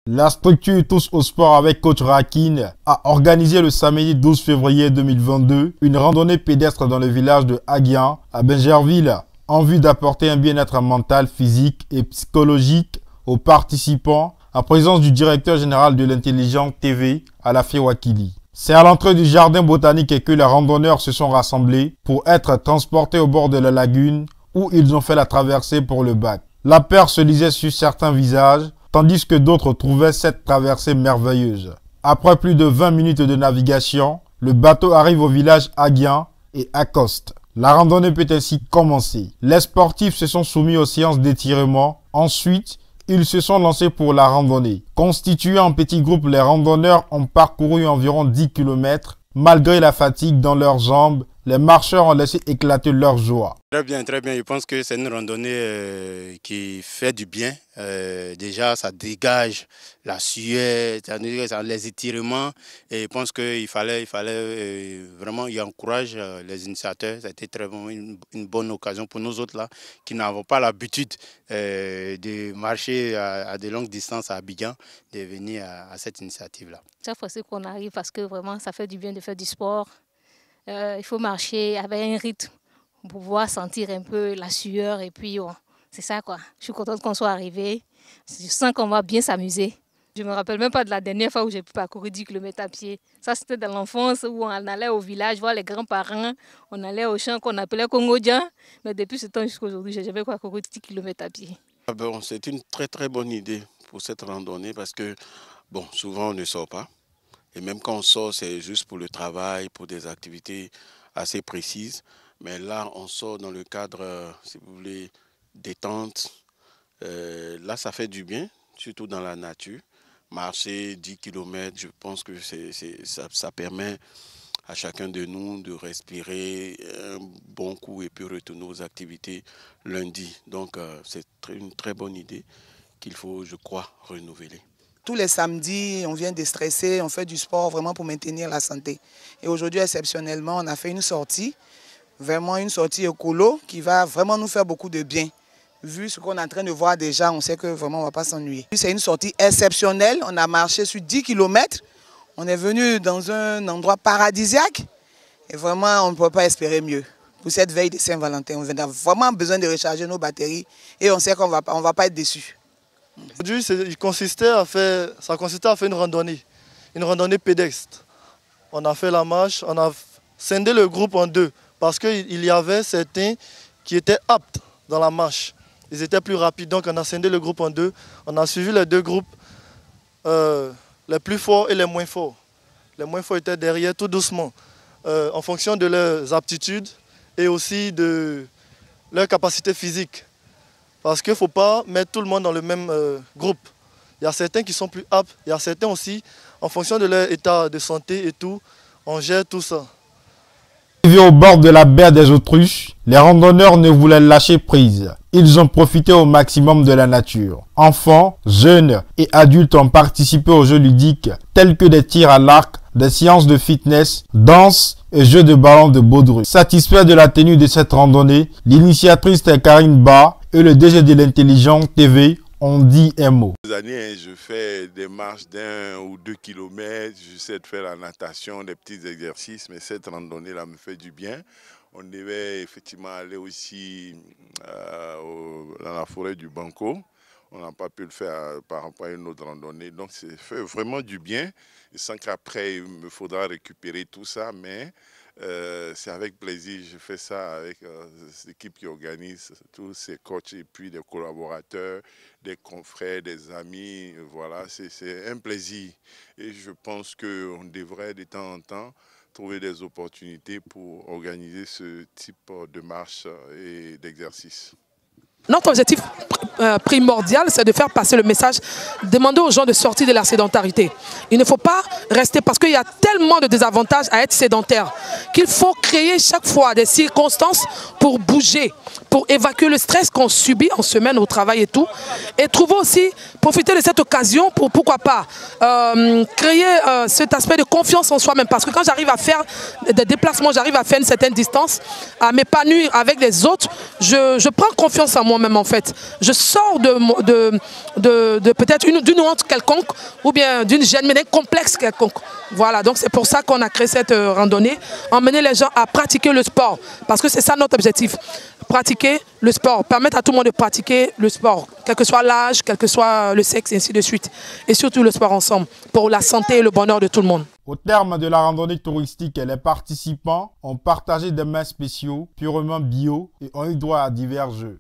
La structure Tous au sport avec coach Rakin a organisé le samedi 12 février 2022 une randonnée pédestre dans le village de Aguian à Benjerville en vue d'apporter un bien-être mental, physique et psychologique aux participants en présence du directeur général de l'Intelligent TV Alafi Wakili. C'est à l'entrée du jardin botanique que les randonneurs se sont rassemblés pour être transportés au bord de la lagune où ils ont fait la traversée pour le bac. La peur se lisait sur certains visages, tandis que d'autres trouvaient cette traversée merveilleuse. Après plus de 20 minutes de navigation, le bateau arrive au village Aguian et accoste. La randonnée peut ainsi commencer. Les sportifs se sont soumis aux séances d'étirement. Ensuite, ils se sont lancés pour la randonnée. Constitués en petits groupes, les randonneurs ont parcouru environ 10 km. Malgré la fatigue dans leurs jambes, les marcheurs ont laissé éclater leur joie. Très bien, très bien. Je pense que c'est une randonnée qui fait du bien. Déjà, ça dégage la sueur, les étirements. Et je pense qu'il fallait vraiment y encourager les initiateurs. Ça a été très bon, une bonne occasion pour nous autres là, qui n'avons pas l'habitude de marcher à de longues distances à Abidjan, de venir à cette initiative-là. Chaque fois qu'on arrive, parce que vraiment, ça fait du bien de faire du sport. Il faut marcher avec un rythme pour pouvoir sentir un peu la sueur et puis c'est ça quoi. Je suis contente qu'on soit arrivé. Je sens qu'on va bien s'amuser. Je ne me rappelle même pas de la dernière fois où j'ai pu parcourir 10 km à pied. Ça c'était dans l'enfance où on allait au village voir les grands-parents. On allait au champ qu'on appelait Kongodjan. Mais depuis ce temps jusqu'à aujourd'hui, je n'ai jamais parcouru 10 km à pied. Bon, c'est une très très bonne idée pour cette randonnée parce que bon, souvent on ne sort pas. Et même quand on sort, c'est juste pour le travail, pour des activités assez précises. Mais là, on sort dans le cadre, si vous voulez, détente. Là, ça fait du bien, surtout dans la nature. Marcher 10 km, je pense que ça permet à chacun de nous de respirer un bon coup et puis retourner aux activités lundi. Donc, c'est une très bonne idée qu'il faut, je crois, renouveler. Tous les samedis, on vient déstresser, on fait du sport vraiment pour maintenir la santé. Et aujourd'hui, exceptionnellement, on a fait une sortie, vraiment une sortie écolo qui va vraiment nous faire beaucoup de bien. Vu ce qu'on est en train de voir déjà, on sait que vraiment on ne va pas s'ennuyer. C'est une sortie exceptionnelle, on a marché sur 10 km, on est venu dans un endroit paradisiaque et vraiment on ne peut pas espérer mieux. Pour cette veille de Saint-Valentin, on a vraiment besoin de recharger nos batteries et on sait qu'on va pas être déçus. Aujourd'hui, ça consistait à faire une randonnée pédestre. On a fait la marche, on a scindé le groupe en deux parce qu'il y avait certains qui étaient aptes dans la marche. Ils étaient plus rapides, donc on a scindé le groupe en deux. On a suivi les deux groupes, les plus forts et les moins forts. Les moins forts étaient derrière tout doucement, en fonction de leurs aptitudes et aussi de leur capacité physique. Parce qu'il ne faut pas mettre tout le monde dans le même groupe. Il y a certains qui sont plus aptes, il y a certains aussi, en fonction de leur état de santé et tout, on gère tout ça. Arrivés au bord de la baie des Autruches, les randonneurs ne voulaient lâcher prise. Ils ont profité au maximum de la nature. Enfants, jeunes et adultes ont participé aux jeux ludiques tels que des tirs à l'arc, des séances de fitness, danse et jeux de ballon de baudru. Satisfait de la tenue de cette randonnée, l'initiatrice Karine Ba et le DG de l'Intelligent TV ont dit un mot. Ces années, je fais des marches d'1 ou 2 km, j'essaie de faire la natation, des petits exercices, mais cette randonnée-là me fait du bien. On devait effectivement aller aussi dans la forêt du Banco. On n'a pas pu le faire par rapport à une autre randonnée, donc ça fait vraiment du bien. Je sens qu'après, il me faudra récupérer tout ça, mais c'est avec plaisir. Je fais ça avec l'équipe qui organise, tous ces coachs et puis des collaborateurs, des confrères, des amis. Voilà, c'est un plaisir. Et je pense qu'on devrait de temps en temps trouver des opportunités pour organiser ce type de marche et d'exercice. Notre objectif primordial, c'est de faire passer le message, demander aux gens de sortir de la sédentarité. Il ne faut pas rester, parce qu'il y a tellement de désavantages à être sédentaire, qu'il faut créer chaque fois des circonstances pour bouger, pour évacuer le stress qu'on subit en semaine au travail et tout. Et trouver aussi, profiter de cette occasion pour, pourquoi pas, créer cet aspect de confiance en soi-même. Parce que quand j'arrive à faire des déplacements, j'arrive à faire une certaine distance, à m'épanouir avec les autres, je prends confiance en moi. moi-même en fait. Je sors de peut-être d'une honte quelconque ou bien d'une gêne, mais d'un complexe quelconque. Voilà, donc c'est pour ça qu'on a créé cette randonnée, emmener les gens à pratiquer le sport, parce que c'est ça notre objectif. Pratiquer le sport, permettre à tout le monde de pratiquer le sport, quel que soit l'âge, quel que soit le sexe, et ainsi de suite. Et surtout le sport ensemble, pour la santé et le bonheur de tout le monde. Au terme de la randonnée touristique, les participants ont partagé des mets spéciaux, purement bio, et ont eu droit à divers jeux.